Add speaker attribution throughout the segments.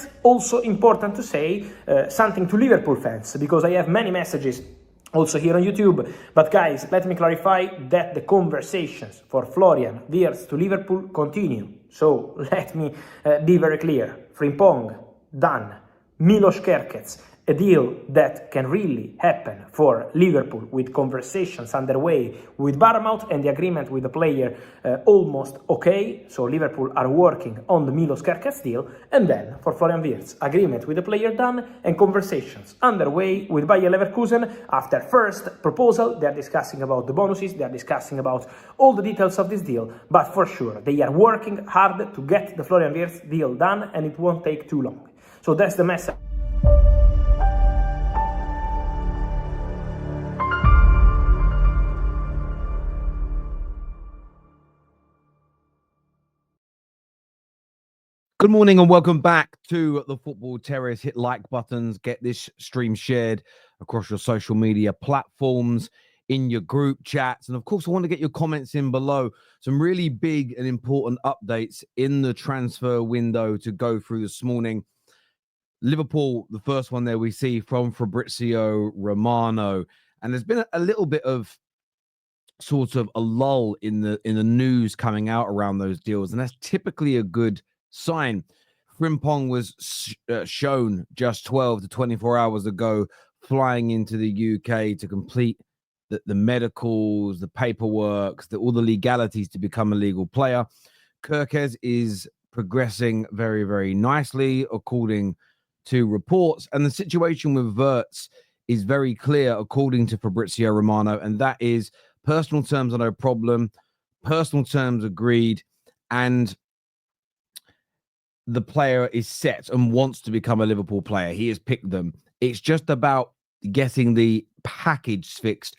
Speaker 1: And also important to say something to Liverpool fans, because I have many messages also here on YouTube. But guys, let me clarify that the conversations for Florian Wirtz to Liverpool continue. So let me be very clear. Frimpong, done. Milos Kerkez, a deal that can really happen for Liverpool, with conversations underway with Bournemouth and the agreement with the player almost okay. So Liverpool are working on the Milos Kerkez deal. And then for Florian Wirtz, agreement with the player done and conversations underway with Bayer Leverkusen. After first proposal, they are discussing about the bonuses, they are discussing about all the details of this deal, but for sure they are working hard to get the Florian Wirtz deal done, and it won't take too long. So that's the message.
Speaker 2: Good morning and welcome back to the Football Terrace. Hit like buttons, get this stream shared across your social media platforms, in your group chats. And of course, I want to get your comments in below. Some really big and important updates in the transfer window to go through this morning. Liverpool, the first one there we see from Fabrizio Romano. And there's been a little bit of sort of a lull in the news coming out around those deals. And that's typically a good sign. Frimpong was shown just 12 to 24 hours ago flying into the UK to complete the medicals, the paperwork, all the legalities to become a legal player. Gyokeres is progressing very, very nicely, according to reports. And the situation with Wirtz is very clear, according to Fabrizio Romano, and that is personal terms are no problem, personal terms agreed, and the player is set and wants to become a Liverpool player. He has picked them. It's just about getting the package fixed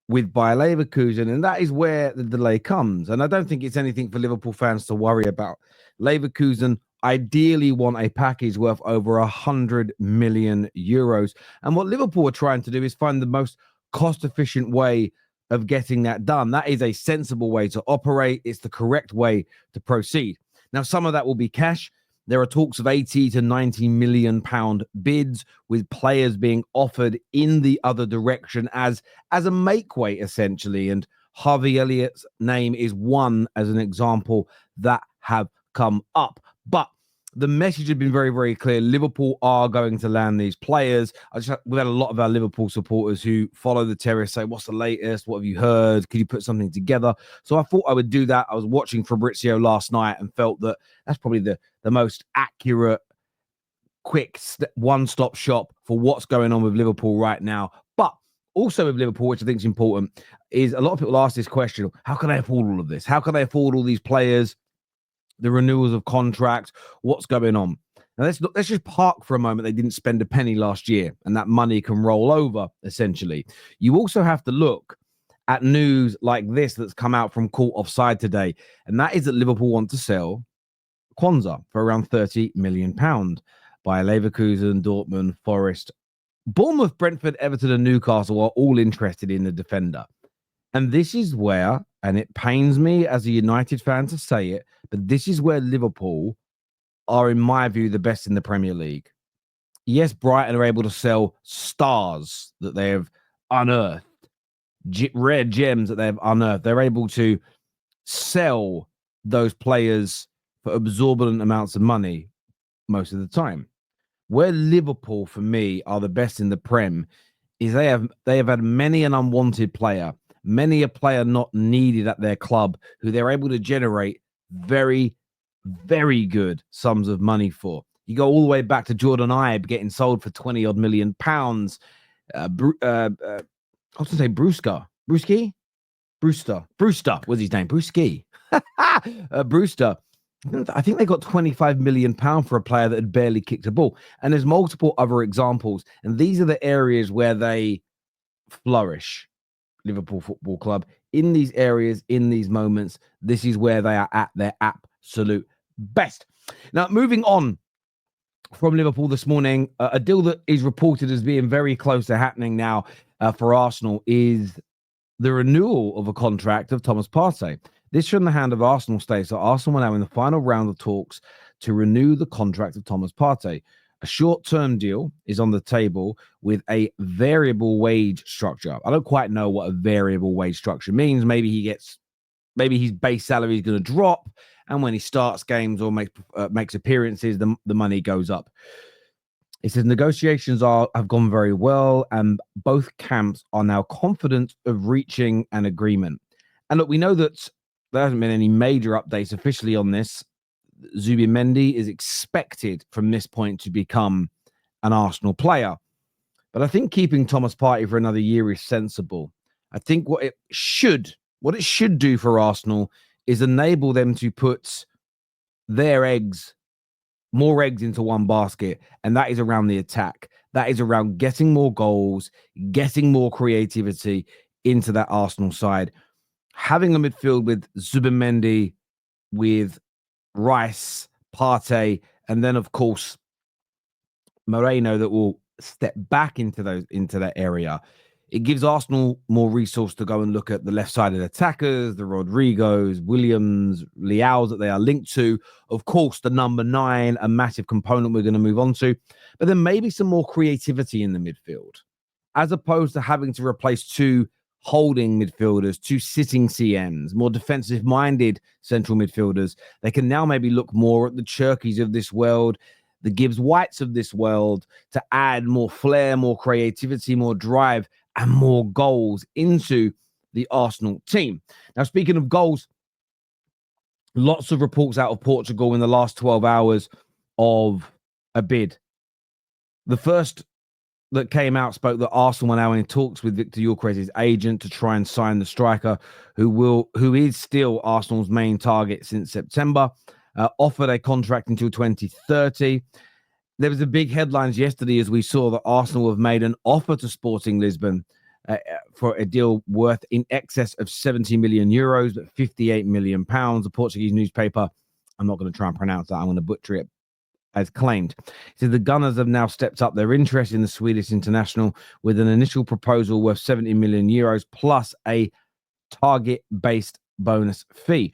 Speaker 2: with Bayer Leverkusen, and that is where the delay comes. And I don't think it's anything for Liverpool fans to worry about. Leverkusen ideally want a package worth over 100 million euros. And what Liverpool are trying to do is find the most cost-efficient way of getting that done. That is a sensible way to operate. It's the correct way to proceed. Now, some of that will be cash. There are talks of 80 to 90 million pound bids, with players being offered in the other direction as a make weight, essentially. And Harvey Elliott's name is one as an example that have come up. But the message has been very, very clear. Liverpool are going to land these players. We've had a lot of our Liverpool supporters who follow the terrace say, what's the latest? What have you heard? Could you put something together? So I thought I would do that. I was watching Fabrizio last night and felt that that's probably the most accurate, quick, one-stop shop for what's going on with Liverpool right now. But also with Liverpool, which I think is important, is a lot of people ask this question, how can they afford all of this? How can they afford all these players? The renewals of contracts, what's going on? Now, let's just park for a moment. They didn't spend a penny last year, and that money can roll over, essentially. You also have to look at news like this that's come out from Court Offside today, and that is that Liverpool want to sell Kwanzaa for around £30 million by Leverkusen, Dortmund, Forest, Bournemouth, Brentford, Everton, and Newcastle are all interested in the defender. And this is where, and it pains me as a United fan to say it, but this is where Liverpool are, in my view, the best in the Premier League. Yes, Brighton are able to sell stars that they have unearthed, rare gems that they have unearthed. They're able to sell those players for exorbitant amounts of money most of the time. Where Liverpool, for me, are the best in the Prem is they have had many an unwanted player, many a player not needed at their club, who they're able to generate very, very good sums of money for. You go all the way back to Jordan Ibe getting sold for 20-odd million pounds. I was going to say Brewster was his name. Brewski. Brewster. I think they got £25 million for a player that had barely kicked a ball. And there's multiple other examples. And these are the areas where they flourish. Liverpool Football Club, in these areas, in these moments, this is where they are at their absolute best. Now, moving on from Liverpool this morning, a deal that is reported as being very close to happening now for Arsenal is the renewal of a contract of Thomas Partey. This from the hand of Arsenal states that Arsenal are now in the final round of talks to renew the contract of Thomas Partey. A short-term deal is on the table with a variable wage structure. I don't quite know what a variable wage structure means. Maybe his base salary is going to drop, and when he starts games or makes appearances, the money goes up. It says negotiations have gone very well, and both camps are now confident of reaching an agreement. And look, we know that there hasn't been any major updates officially on this. Zubimendi is expected from this point to become an Arsenal player. But I think keeping Thomas Partey for another year is sensible. I think what it should do for Arsenal is enable them to put more eggs into one basket, and that is around the attack. That is around getting more goals, getting more creativity into that Arsenal side. Having a midfield with Zubimendi, with Rice, Partey, and then, of course, Moreno that will step back into that area. It gives Arsenal more resource to go and look at the left-sided attackers, the Rodrigos, Williams, Leaos that they are linked to. Of course, the number 9, a massive component we're going to move on to. But then maybe some more creativity in the midfield, as opposed to having to replace 2 holding midfielders, 2 sitting CMs, more defensive-minded central midfielders. They can now maybe look more at the Cherkis of this world, the Gibbs Whites of this world, to add more flair, more creativity, more drive, and more goals into the Arsenal team. Now, speaking of goals, lots of reports out of Portugal in the last 12 hours of a bid. The first that came out spoke that Arsenal are now in talks with Victor Gyokeres' agent to try and sign the striker, who is still Arsenal's main target since September, offered a contract until 2030. There was a big headlines yesterday as we saw that Arsenal have made an offer to Sporting Lisbon for a deal worth in excess of 70 million euros, but 58 million pounds. The Portuguese newspaper, I'm not going to try and pronounce that, I'm going to butcher it, as claimed. So the Gunners have now stepped up their interest in the Swedish international with an initial proposal worth 70 million euros plus a target-based bonus fee.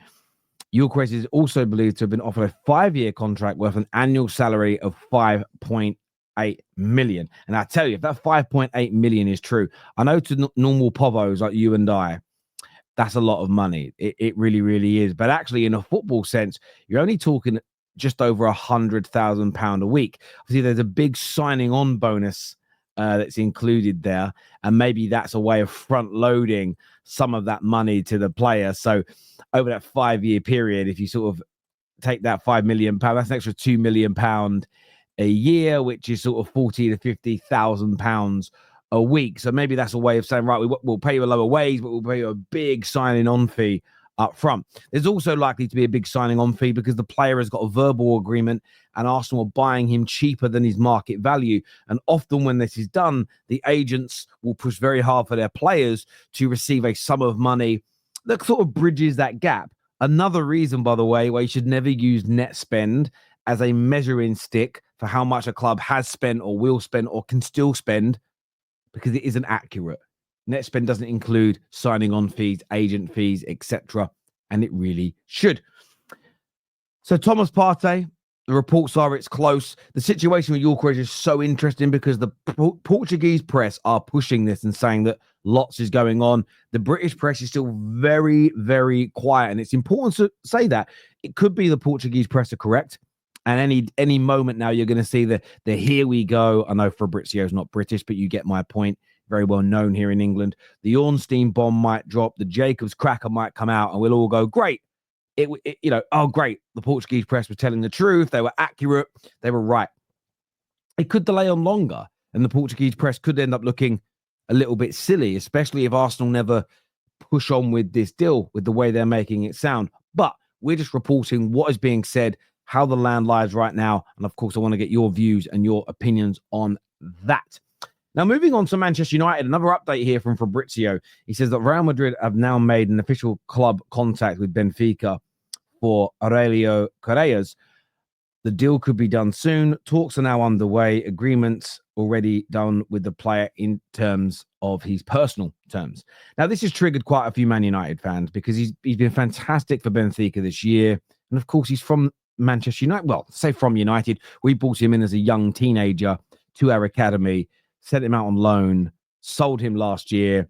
Speaker 2: Gyokeres is also believed to have been offered a 5-year contract worth an annual salary of 5.8 million. And I tell you, if that 5.8 million is true, I know to normal povos like you and I, that's a lot of money. It really, really is. But actually, in a football sense, you're only talking just over £100,000 a week. Obviously, there's a big signing on bonus that's included there. And maybe that's a way of front loading some of that money to the player. So over that 5-year period, if you sort of take that £5 million, that's an extra £2 million a year, which is sort of £40,000 to £50,000 a week. So maybe that's a way of saying, right, we'll pay you a lower wage, but we'll pay you a big signing on fee up front. There's also likely to be a big signing on fee because the player has got a verbal agreement and Arsenal are buying him cheaper than his market value. And often when this is done, the agents will push very hard for their players to receive a sum of money that sort of bridges that gap. Another reason, by the way, why you should never use net spend as a measuring stick for how much a club has spent or will spend or can still spend, because it isn't accurate. Net spend doesn't include signing on fees, agent fees, etc. And it really should. So Thomas Partey, the reports are it's close. The situation with Gyokeres is so interesting because the Portuguese press are pushing this and saying that lots is going on. The British press is still very, very quiet. And it's important to say that. It could be the Portuguese press are correct. And any moment now you're going to see the here we go. I know Fabrizio's not British, but you get my point. Very well known here in England. The Ornstein bomb might drop. The Jacobs cracker might come out, and we'll all go, great. Oh, great. The Portuguese press were telling the truth. They were accurate. They were right. It could delay on longer, and the Portuguese press could end up looking a little bit silly, especially if Arsenal never push on with this deal, with the way they're making it sound. But we're just reporting what is being said, how the land lies right now. And of course, I want to get your views and your opinions on that. Now, moving on to Manchester United, another update here from Fabrizio. He says that Real Madrid have now made an official club contact with Benfica for Aurelio Carreras. The deal could be done soon. Talks are now underway. Agreements already done with the player in terms of his personal terms. Now, this has triggered quite a few Man United fans because he's been fantastic for Benfica this year. And of course, he's from Manchester United. Well, say from United. We brought him in as a young teenager to our academy, sent him out on loan, sold him last year,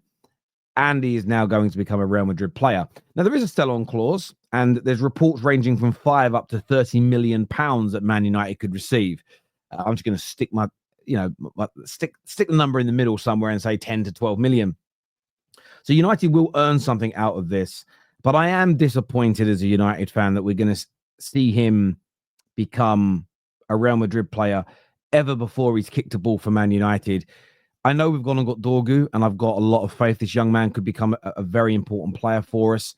Speaker 2: and he is now going to become a Real Madrid player. Now, there is a sell-on clause, and there's reports ranging from 5 up to 30 million pounds that Man United could receive. I'm just going to stick stick the number in the middle somewhere and say 10 to 12 million. So United will earn something out of this, but I am disappointed as a United fan that we're going to see him become a Real Madrid player ever before he's kicked a ball for Man United. I know we've gone and got Dorgu, and I've got a lot of faith this young man could become a very important player for us.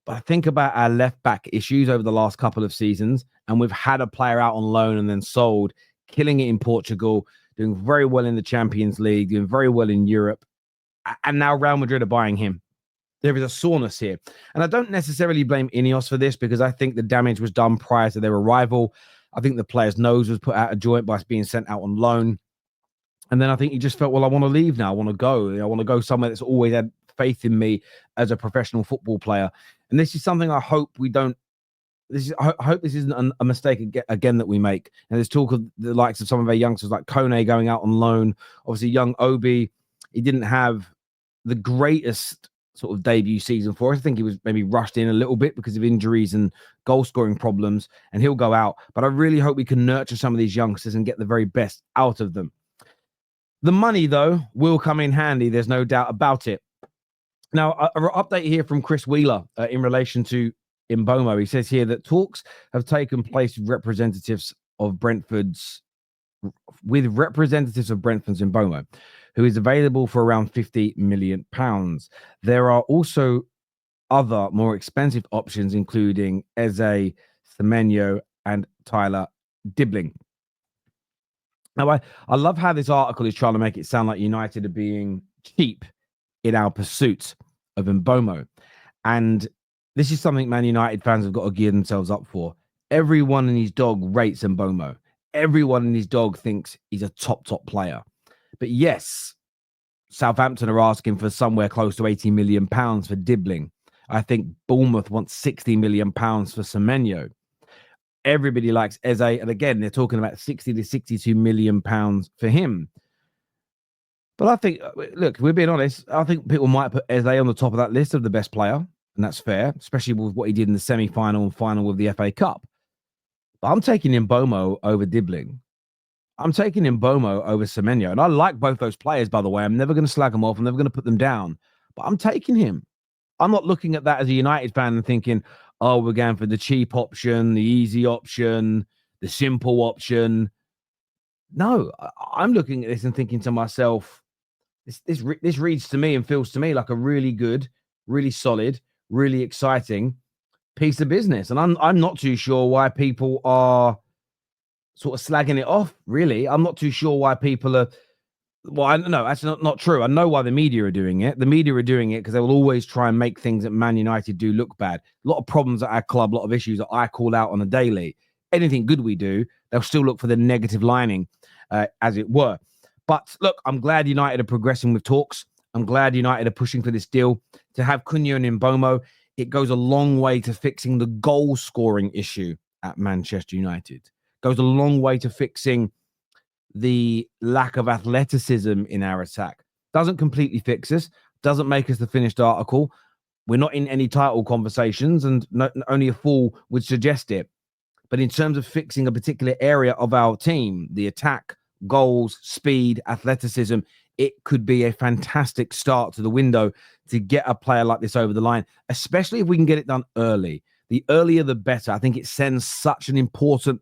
Speaker 2: But I think about our left-back issues over the last couple of seasons, and we've had a player out on loan and then sold, killing it in Portugal, doing very well in the Champions League, doing very well in Europe, and now Real Madrid are buying him. There is a soreness here. And I don't necessarily blame Ineos for this because I think the damage was done prior to their arrival. I think the player's nose was put out of joint by being sent out on loan. And then I think he just felt, well, I want to leave now. I want to go. I want to go somewhere that's always had faith in me as a professional football player. And this is something I hope we don't. I hope this isn't a mistake again that we make. And there's talk of the likes of some of our youngsters like Kone going out on loan. Obviously, young Obi, he didn't have the greatest sort of debut season for us. I think he was maybe rushed in a little bit because of injuries and goal scoring problems, and he'll go out. But I really hope we can nurture some of these youngsters and get the very best out of them. The money, though, will come in handy. There's no doubt about it. Now, an update here from Chris Wheeler in relation to Mbuemo. He says here that talks have taken place with representatives of Brentford's Mbuemo, who is available for around £50 million. There are also other more expensive options, including Eze, Semenyo, and Tyler Dibbling. Now, I love how this article is trying to make it sound like United are being cheap in our pursuit of Mbeumo. And this is something Man United fans have got to gear themselves up for. Everyone and his dog rates Mbeumo. Everyone and his dog thinks he's a top player. But yes, Southampton are asking for somewhere close to £80 million for Dibbling. I think Bournemouth wants £60 million for Semenyo. Everybody likes Eze, and again, they're talking about 60 to 62 million pounds for him. But I think, look, we're being honest, I think people might put Eze on the top of that list of the best player, and that's fair, especially with what he did in the semi-final and final with the FA Cup. But I'm taking Mbeumo over Dibbling. I'm taking Mbeumo over Semenyo, and I like both those players, by the way. I'm never going to slag them off. I'm never going to put them down, but I'm taking him. I'm not looking at that as a United fan and thinking, oh, we're going for the cheap option, the easy option, the simple option. No, I'm looking at this and thinking to myself, this reads to me and feels to me like a really good, really solid, really exciting piece of business. And I'm not too sure why people are sort of slagging it off, really. I'm not too sure why people are... Well, I don't know. That's not true. I know why the media are doing it. The media are doing it because they will always try and make things that Man United do look bad. A lot of problems at our club, a lot of issues that I call out on a daily. Anything good we do, they'll still look for the negative lining, as it were. But look, I'm glad United are progressing with talks. I'm glad United are pushing for this deal. To have Cunha and Mbeumo, it goes a long way to fixing the goal-scoring issue at Manchester United. Goes a long way to fixing the lack of athleticism in our attack. Doesn't completely fix us, doesn't make us the finished article. We're not in any title conversations, and only a fool would suggest it. But in terms of fixing a particular area of our team, the attack, goals, speed, athleticism, it could be a fantastic start to the window to get a player like this over the line, especially if we can get it done early. The earlier, the better. I think it sends such an important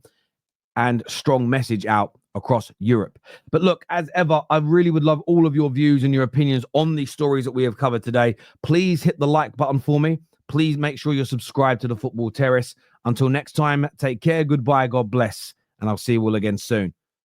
Speaker 2: and strong message out across Europe. But look, as ever, I really would love all of your views and your opinions on these stories that we have covered today. Please hit the like button for me. Please make sure you're subscribed to the Football Terrace. Until next time, take care, goodbye, God bless, and I'll see you all again soon.